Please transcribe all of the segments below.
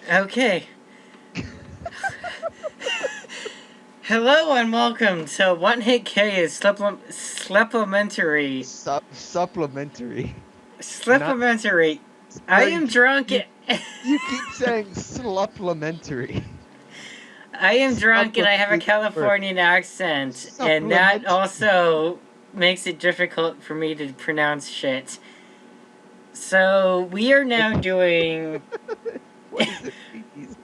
Okay. Hello and welcome to One Hit K is Supplementary. Supplementary. Not Supplementary. no. I am drunk. You keep saying supplementary. I am drunk and I have a Supplementary doesn't work. Californian accent, and that Supplement. also makes it difficult for me to pronounce shit. So we are now doing. What is it? Please?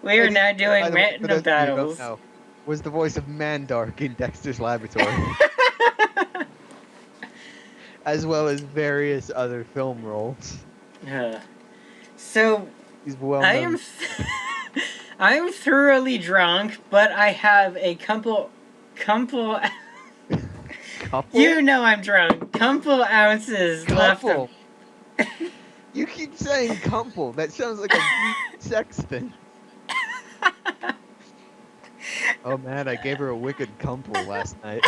We are Eddie, now by doing the way, for random those of you who don't battles. know, was the voice of Mandark in Dexter's Laboratory, as well as various other film roles. So He's well I known. am. I'm thoroughly drunk, but I have a couple. Couple? You know I'm drunk. Couple ounces left of. Couple. You keep saying couple. That sounds like a weird sex thing. Oh man, I gave her a wicked couple last night.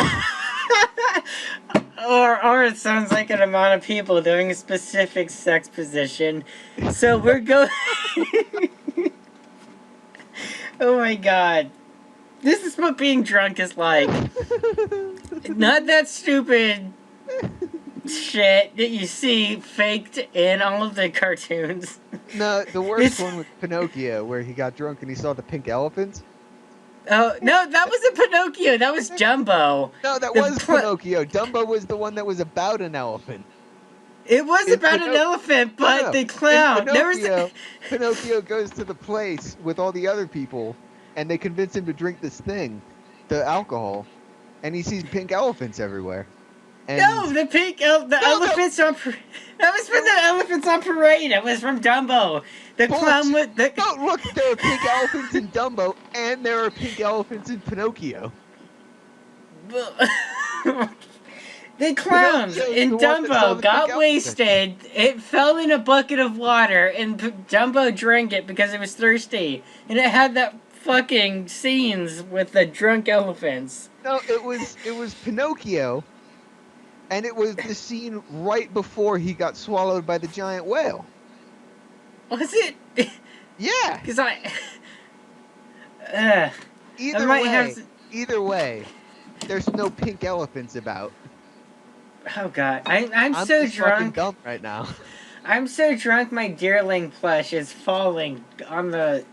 or it sounds like an amount of people doing a specific sex position. So we're going. Oh my god. This is what being drunk is like. Not that stupid shit that you see faked in all of the cartoons. No, the worst one was Pinocchio, where he got drunk and he saw the pink elephant. Oh no, that wasn't Pinocchio. That was Jumbo. No, that The was Pinocchio. Dumbo was the one that was about an elephant. It was In about an elephant, no, but no. the In clown. There was. Pinocchio goes to the place with all the other people, and they convince him to drink this thing, the alcohol, and he sees pink elephants everywhere. And No, the elephants on. That was from the elephants on parade. It was from Dumbo. The clown bullshit. with the. No, look, there are pink elephants in Dumbo, and there are pink elephants in Pinocchio. The clowns Pinocchio is in the one that saw Dumbo the pink got elephants. wasted. It fell in a bucket of water, and Dumbo drank it because it was thirsty. And it had that fucking scenes with the drunk elephants. No, it was Pinocchio, and it was the scene right before he got swallowed by the giant whale. Was it? Yeah. Because I Either might have way, to. either way, there's no pink elephants about. Oh god, I'm I'm so just fucking drunk. dumb right now. I'm so drunk. My deerling plush is falling on the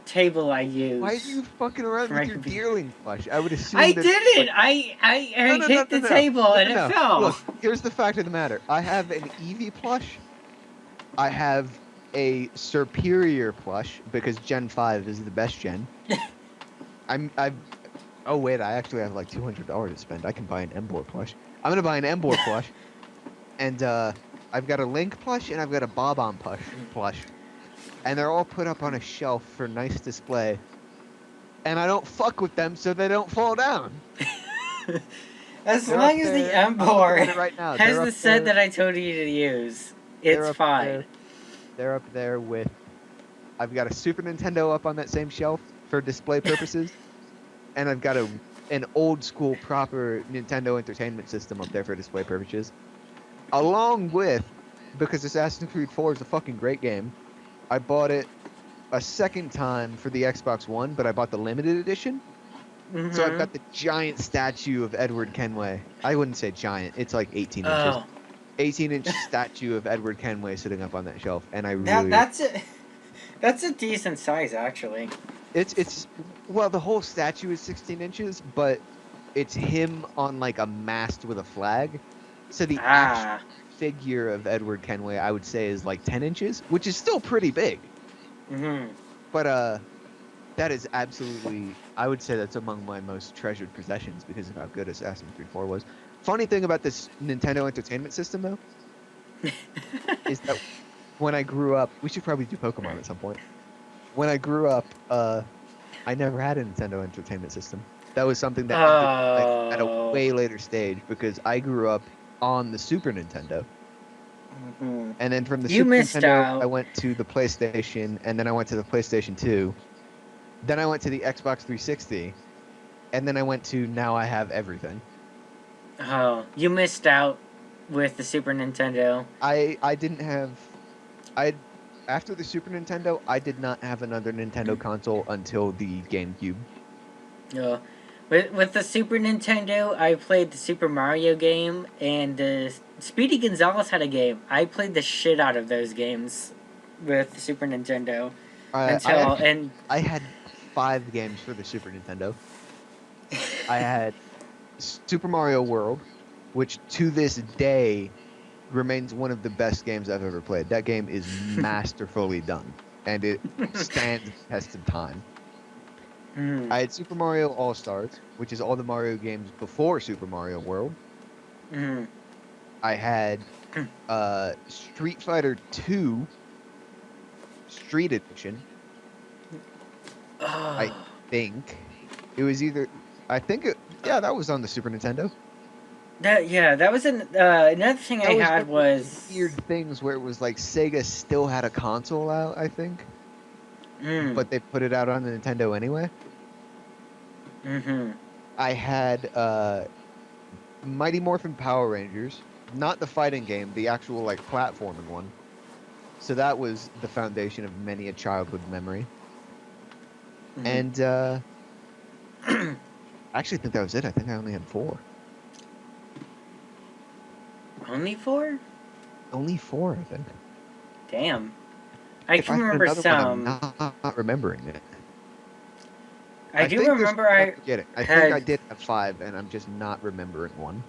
table I Why are use you fucking around for my with your computer. deerling plush? I would I assume that didn't. like I no no no hit no the no no table no and no it no. fell. Look, here's the fact of the matter. I have an Eevee plush. I have a Superior plush because Gen 5 is the best gen. I've Oh wait, I actually have like $200 to spend. I can buy an Embor plush. I'm gonna buy an Embor plush, and I've got a Link plush and I've got a Bob-omb plush, and they're all put up on a shelf for nice display. And I don't fuck with them so they don't fall down. As They're up long as the there. I'm looking at Embor it right now. has They're the up set there. that I told you to use, They're it's up fine. there. They're up there with. I've got a Super Nintendo up on that same shelf for display purposes, and I've got an old school proper Nintendo Entertainment System up there for display purposes. Along with, because Assassin's Creed 4 is a fucking great game, I bought it a second time for the Xbox One, but I bought the limited edition. So I've got the giant statue of Edward Kenway. I wouldn't say giant, it's like 18 inches. Oh, 18-inch statue of Edward Kenway sitting up on that shelf, and I that really that's a decent size actually. it's well, the whole statue is 16 inches, but it's him on like a mast with a flag. So the actual Ah. figure of Edward Kenway, I would say, is like 10 inches, which is still pretty big. Mhm. But that is absolutely, I would say that's among my most treasured possessions because of how good Assassin's Creed 4 was. Funny thing about this Nintendo Entertainment System, though, is that when I grew up, we should probably do Pokemon at some point. When I grew up, I never had a Nintendo Entertainment System. That was something that entered my life at a Oh. way later stage because I grew up on the Super Nintendo. Mhm. And then from the You Super missed Nintendo, I out. went to the PlayStation, and then I went to the PlayStation 2. Then I went to the Xbox 360, and then I went to now I have everything. Oh, you missed out with the Super Nintendo. I didn't have I after the Super Nintendo, I did not have another Nintendo console until the GameCube. No. With the Super Nintendo, I played the Super Mario game, and Speedy Gonzales had a game. I played the shit out of those games with the Super Nintendo I had 5 games for the Super Nintendo. I had Super Mario World, which to this day remains one of the best games I've ever played. That game is masterfully done, and it stands the test of time. Mm. I had Super Mario All-Stars, which is all the Mario games before Super Mario World. Mm. I had Street Fighter 2 Street Edition. I Oh. think it was either. I think it. Yeah, that was on the Super Nintendo. That was another thing That I was one had of was those weird things where it was like Sega still had a console out, I think, but they put it out on the Nintendo anyway. Mm-hmm. I had Mighty Morphin Power Rangers, not the fighting game, the actual like platforming one. So that was the foundation of many a childhood memory. Mm-hmm. And I actually think that was it. I think I only had 4. Only 4? Only 4, I think. Damn. I If I can had remember another one, I'm some. not remembering it. I do think there's remember one I'm I forgetting. I think I had. did have 5, and I'm just not remembering one.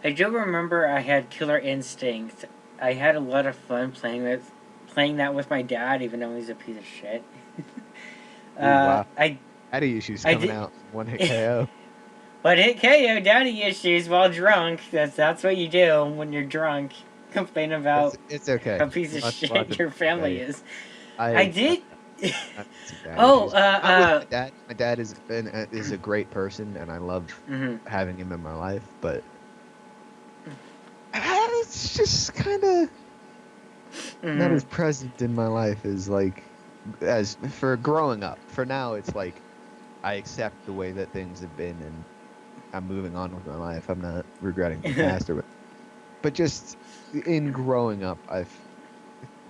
I do remember I had Killer Instinct. I had a lot of fun playing that with my dad, even though he's a piece of shit. Ooh, wow. I Daddy issues I coming did. out. One hit KO. But hit KO daddy issues while drunk. That's what you do when you're drunk. Complain about It's okay. a piece of Lots shit of your family okay. is. I I've did. had some dad Oh, issues. Not with my dad. My dad is a great person, and I love mhm. having him in my life. But it's just kind of not as Mhm. present in my life as like as for growing up. For now, it's like I accept the way that things have been, and I'm moving on with my life. I'm not regretting the past or, but just in growing up, I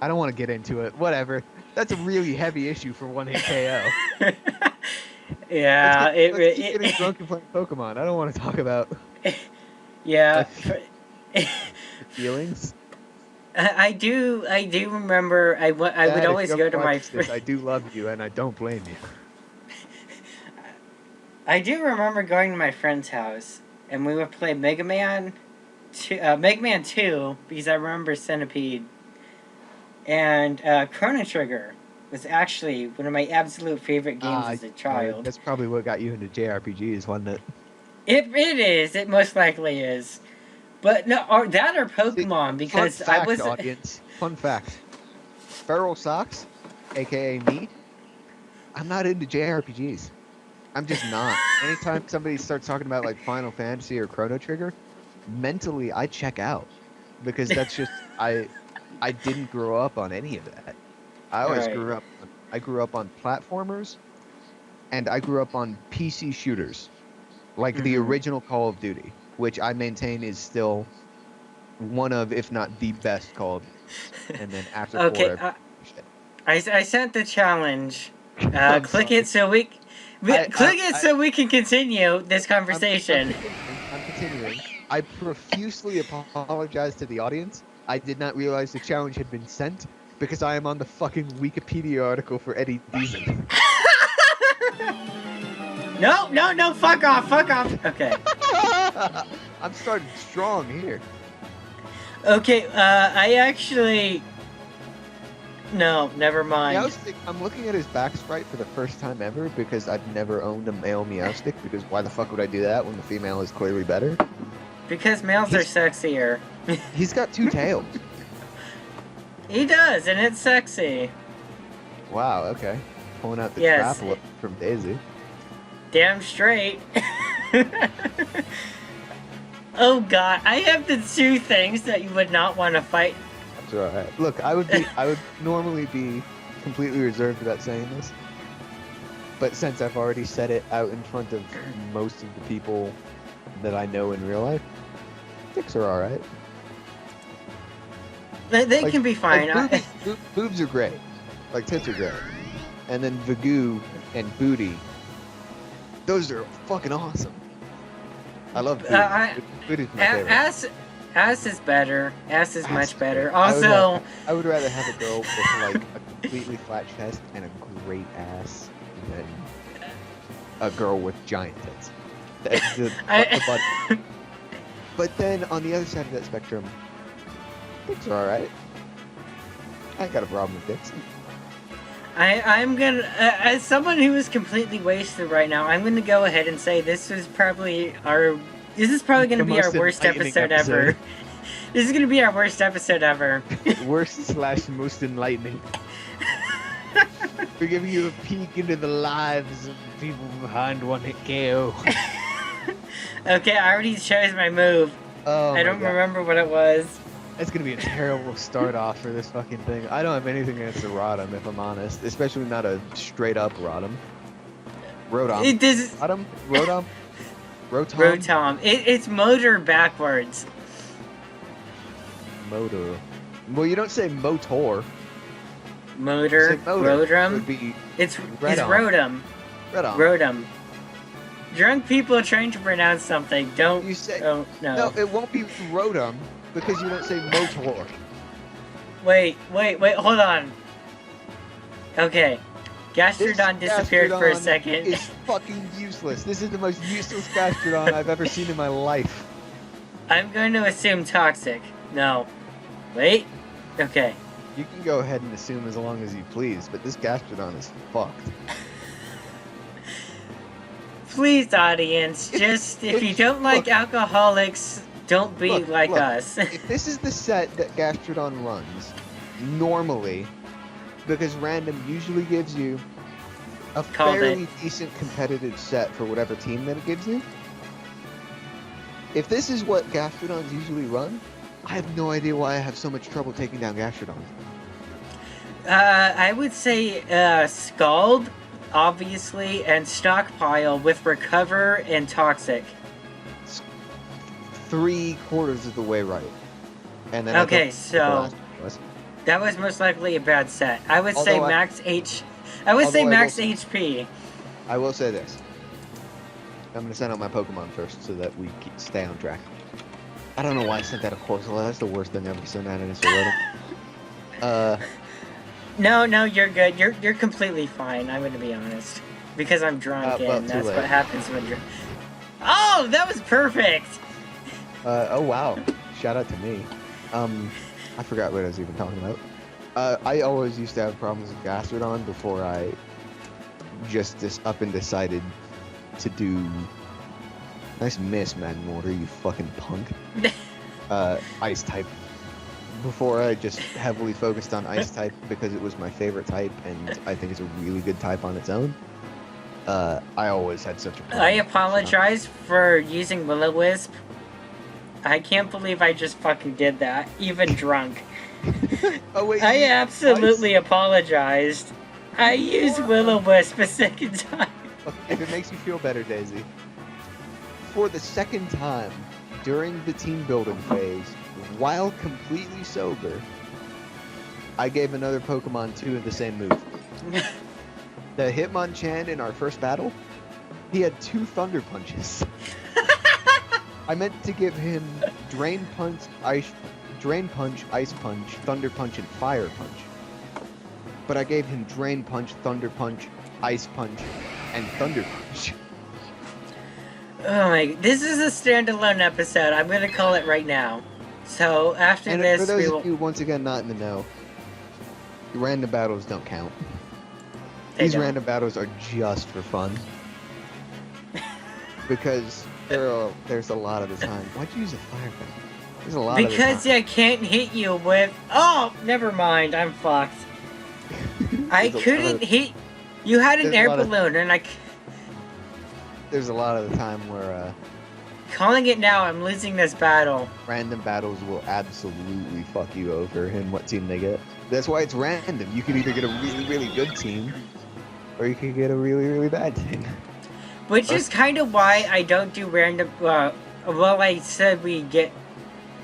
don't want to get into it. Whatever. That's a really heavy issue for one hit KO. Yeah, Let's keep getting drunk and playing Pokemon. I don't want to talk about my yeah. feelings. I do remember I would Dad, if always you ever go to my watch this, I do love you, and I don't blame you. I do remember going to my friend's house and we would play Mega Man 2 because I remember Centipede and Chrono Trigger was actually one of my absolute favorite games as a child. That's probably what got you into JRPGs, wasn't it? It is. It most likely is. But no, or that or See, Pokemon fun because I fact, was. audience. Fun fact. Feral Socks, aka me, I'm not into JRPGs. I'm just not. Anytime somebody starts talking about like Final Fantasy or Chrono Trigger, mentally I check out because that's just I didn't grow up on any of that. All right. I grew up on platformers and I grew up on PC shooters, like the Mm-hmm. original Call of Duty, which I maintain is still one of, if not the best Call of Duties. And then after 4, Okay. shit. I sent the challenge. I'm Click sorry. it so we. Click it so we can continue this conversation. I'm continuing. I profusely apologize to the audience. I did not realize the challenge had been sent because I am on the fucking Wikipedia article for Eddie Deason. No, fuck off. Okay. I'm starting strong here. Okay, I actually. No, never mind. Meowstick, I'm looking at his back sprite for the first time ever because I've never owned a male Meowstick because why the fuck would I do that when the female is clearly better? Because males are sexier. He's got 2 tails. He does, and it's sexy. Wow, okay. Pulling out the Yes. trap from Daisy. Damn straight. Oh god, I have the 2 things that you would not want to fight. That's alright. Look, I would normally be completely reserved about saying this. But since I've already said it out in front of most of the people that I know in real life, dicks are alright. They Like- can be fine. Like, boobs are great. Like tits are great. And then Vagoo and booty, those are fucking awesome. I love booty. Booty's my favorite. Ass is better. Ass is Ass much is better. great. Also, I would rather have a girl with like a completely flat chest and a great ass than a girl with giant tits. That's the butt. But then on the other side of that spectrum, dicks are alright. I ain't got a problem with dicks. I'm gonna, as someone who is completely wasted right now, I'm gonna go ahead and say this is probably gonna be our worst episode ever. This is gonna be our worst episode ever. Worst / most enlightening. We're giving you a peek into the lives of the people behind OHKO. Okay, I already chose my move. Oh I don't remember what it was. It's gonna be a terrible start off for this fucking thing. I don't have anything against a Rotom, if I'm honest. Especially not a straight up Rotom. Rotom. It does. Rotom? Rotom? Rotom? Rotom. It's motor backwards. Motor. Well, you don't say motor. Motor. You say motor. It Rotom. would be It's Redom. Rotom. Rotom. Rotom. Drunk people trying to pronounce something don't. You say Oh no. no. It won't be Rotom because you don't say motor. Wait. Hold on. Okay. Gastrodon This disappeared for a Gastrodon second. is fucking useless. This is the most useless Gastrodon I've ever seen in my life. I'm going to assume toxic. No. Wait. Okay. You can go ahead and assume as long as you please, but this Gastrodon is fucked. Please, audience, just if you don't like alcoholics, don't be like us. If this is the set that Gastrodon runs, normally, because random usually gives you a Called fairly decent competitive set for whatever team that it gives you. If this is what Gastrodons usually run, I have no idea why I have so much trouble taking down Gastrodon. I would say Scald, obviously, and Stockpile with Recover and Toxic. 3/4 of the way right. And then Okay, so that was most likely a bad set. I would say Although max H. I would say max HP. I will say this. I'm going to send out my Pokemon first so that we stay on track. I don't know why I sent out a Corsola. That's the worst thing ever sent out in this world. No, you're good. You're completely fine. I'm gonna be honest, because I'm drunk, well, and too that's late. what happens when you're. Oh, that was perfect. Oh wow! Shout out to me. I forgot what I was even talking about. I always used to have problems with Gastrodon before I just up and decided to do. Nice miss, Magmortar, you fucking punk. Ice type. Before I just heavily focused on Ice type because it was my favorite type and I think it's a really good type on its own. I always had such a problem. I apologize for using Will-O-Wisp. I can't believe I just fucking did that, even drunk. Oh wait. I absolutely apologized. I used Will-O-Wisp a second time. Look, if it makes you feel better, Daisy, for the second time during the team building phase, while completely sober, I gave another Pokemon 2 of the same move. The Hitmonchan in our first battle, he had 2 Thunder Punches. I meant to give him Drain Punch, Ice Punch, Thunder Punch, and Fire Punch. But I gave him Drain Punch, Thunder Punch, Ice Punch, and Thunder Punch. Oh my, this is a standalone episode. I'm gonna call it right now. So after And this, for those we will. of you once again not in the know, random battles don't count. They These don't. random battles are just for fun. Because there's a lot of the time. Why'd you use a fire thing? There's a lot Because of the time. I can't hit you with. Oh, never mind. I'm fucked. I There's a lot couldn't of- hit. You had an there's a air lot of- balloon, and There's a lot of the time where calling it now. I'm losing this battle. random battles will absolutely fuck you over in what team they get. That's why it's random. You could either get a really, really good team, or you could get a really, really bad team. Which is kind of why I don't do random. Well, I said we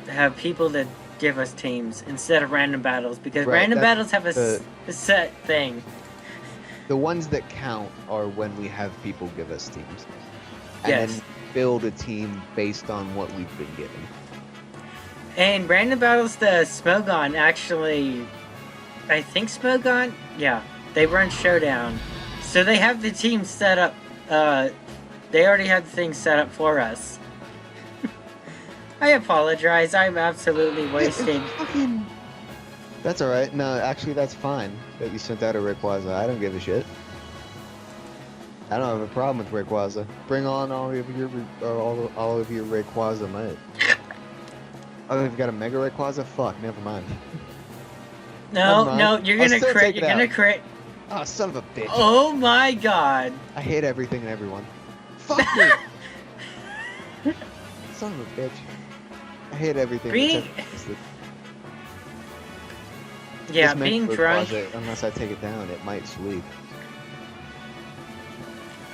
have people to give us teams instead of random battles, because Right, random that's battles have a set thing. The ones that count are when we have people give us teams. And Yes. then build a team based on what we've been given. And random battles, the Smogon actually, I think Smogon, yeah, they run Showdown. So they have the team set up, they already had the thing set up for us. I apologize, I'm absolutely wasted. That's alright. No, actually that's fine that you sent out a Rayquaza. I don't give a shit. I don't have a problem with Rayquaza. Bring on all of your Rayquaza, mate. Oh, you've got a Mega Rayquaza? Fuck, never mind. No, Never mind. No, you're I'll gonna still crit, take it you're gonna out. crit. Oh, son of a bitch. Oh my god. I hate everything and everyone. Fuck you! Son of a bitch. I hate everything. Being- except Yeah, this Mega being drunk. Rayquaza, unless I take it down, it might sleep.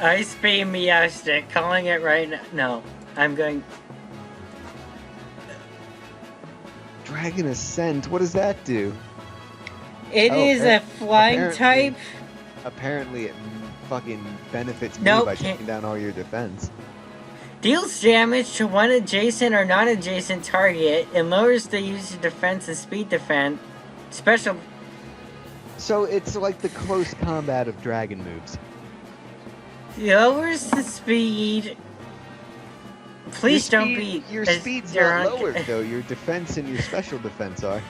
Ice Beam Meowstic, calling it right now. No, I'm going. Dragon Ascent, what does that do? It is a flying apparently- type. Apparently it fucking benefits me Nope, by can't- taking down all your defense. Deals damage to one adjacent or non-adjacent target and lowers the user's defense and speed defense. Special. So it's like the close combat of dragon moves. Lowers the speed. Please don't be. Your as speed's drunk. not lowered though, your defense and your special defense are.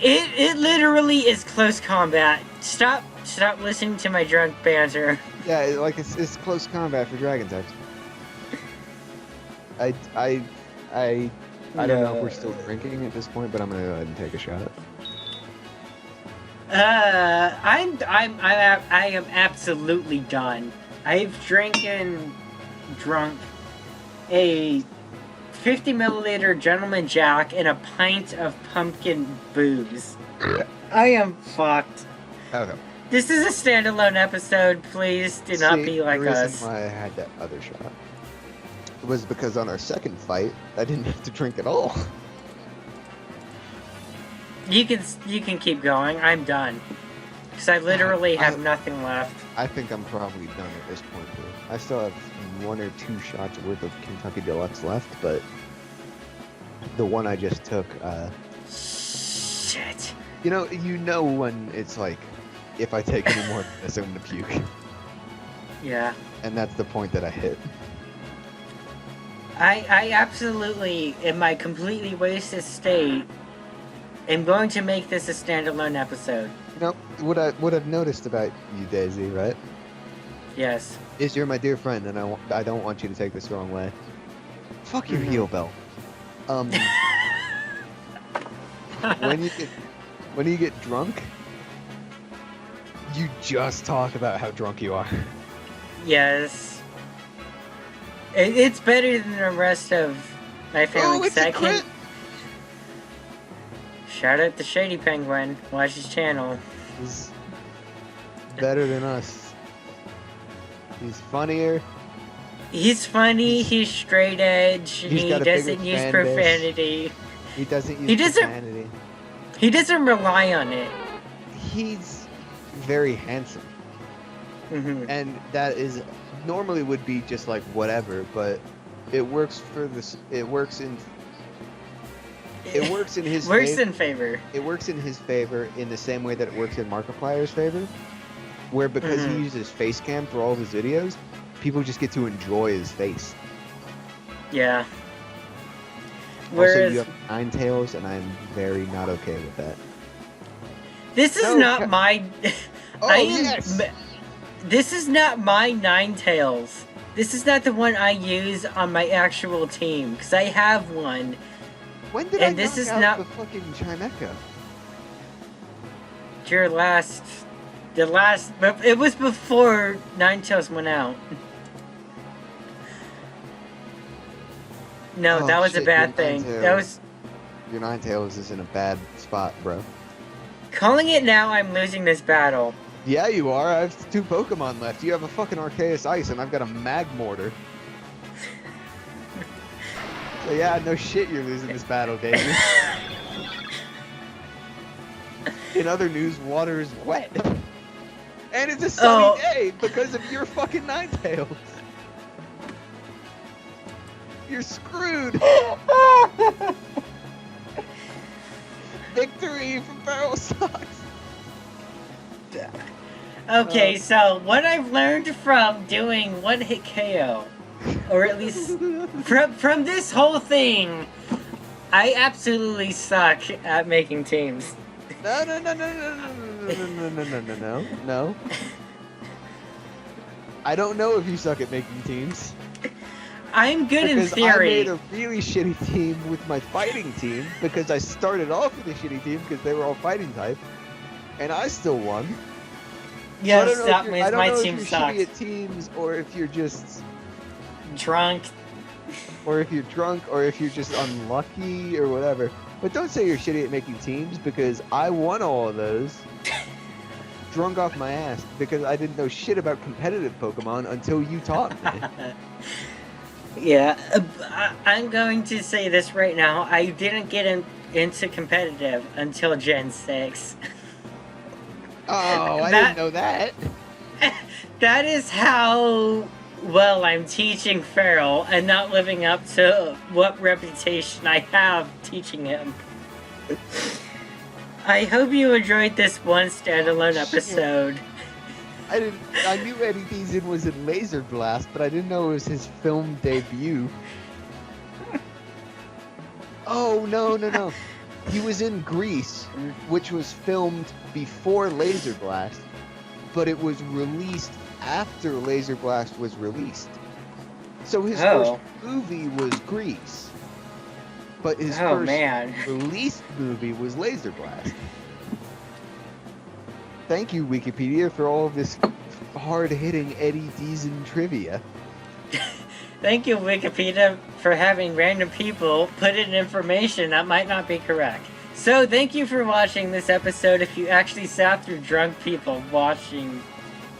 It literally is close combat. Stop listening to my drunk banter. Yeah, it's close combat for dragon types. I don't know if we're still drinking at this point, but I'm gonna go ahead and take a shot. I am absolutely done. I've drunk a 50 milliliter Gentleman Jack and a pint of pumpkin booze. I am fucked. Okay. This is a standalone episode. Please do not be like the reason us. why I had that other shot was because on our second fight, I didn't have to drink at all. You can keep going. I'm done. Because I literally have nothing left. I think I'm probably done at this point, too. I still have 1 or 2 shots worth of Kentucky Deluxe left, but the one I just took, Shit. you know when it's like, if I take any more of this, I'm gonna puke. Yeah. And that's the point that I hit. I absolutely, in my completely wasted state, am going to make this a standalone episode. What I've noticed about you, Daisy, right? Yes. Is you're my dear friend, and I don't want you to take this the wrong way. Fuck your heel belt. When you get drunk, you just talk about how drunk you are. Yes. It's better than the rest of my family. Oh, it's a crit! Shout out to Shady Penguin. Watch his channel. He's better than us. He's funnier. He's funny. He's straight edge. He got a doesn't bigger use fan base. profanity. He doesn't use He doesn't- profanity. He doesn't rely on it. He's very handsome. Mhm. And that is normally would be just like whatever, but it works for this. It works in his Works favor. in favor. It works in his favor in the same way that it works in Markiplier's favor, where because he uses face cam for all of his videos, people just get to enjoy his face. Yeah. Also, Whereas you have 9 tails, and I'm very not okay with that. this is No, not my. Oh, I am. yes! This is not my Ninetales. This is not the one I use on my actual team because I have one. When did And I this knock is out not- the fucking Chimecha? Your last. But it was before Ninetales went out. No, Oh, that was shit, a bad your thing. Ninetales. That was. Your Ninetales is in a bad spot, bro. Calling it now, I'm losing this battle. Yeah, you are. I have 2 Pokemon left. You have a fucking Arceus Ice, and I've got a Magmortar. So yeah, no shit you're losing this battle, Daisy. In other news, water is wet. And it's a sunny Oh. day because of your fucking Ninetales. You're screwed. Victory from Feral sucks. Okay, so what I've learned from doing one-hit KO, or at least from this whole thing, I absolutely suck at making teams. No. I don't know if you suck at making teams. I'm good in Because I theory. made a really shitty team with my fighting team because I started off with a shitty team because they were all fighting type, and I still won. Yes, So that means my team if you're sucks. shitty at teams, or if you're just, Drunk. or if you're drunk, or if you're just unlucky, or whatever. But don't say you're shitty at making teams because I won all of those. Drunk off my ass because I didn't know shit about competitive Pokemon until you taught me. Yeah, I'm going to say this right now. I didn't get into competitive until Gen 6. Oh, I didn't know that. That is how well I'm teaching Feral and not living up to what reputation I have teaching him. I hope you enjoyed this one standalone episode. I knew Eddie Deason was in Laser Blast, but I didn't know it was his film debut. Oh, no. He was in Grease, which was filmed before Laser Blast, but it was released after Laser Blast was released. So his first movie was Grease, but his first released movie was Laser Blast. Thank you, Wikipedia, for all of this hard-hitting Eddie Deason trivia. Thank you, Wikipedia, for having random people put in information that might not be correct. So, thank you for watching this episode if you actually sat through drunk people watching.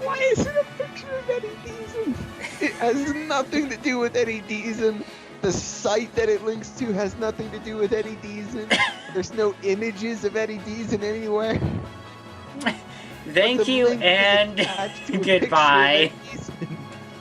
Why is it a picture of Eddie Deason? It has nothing to do with Eddie Deason. The site that it links to has nothing to do with Eddie Deason. There's no images of Eddie Deason anywhere. Thank you and goodbye.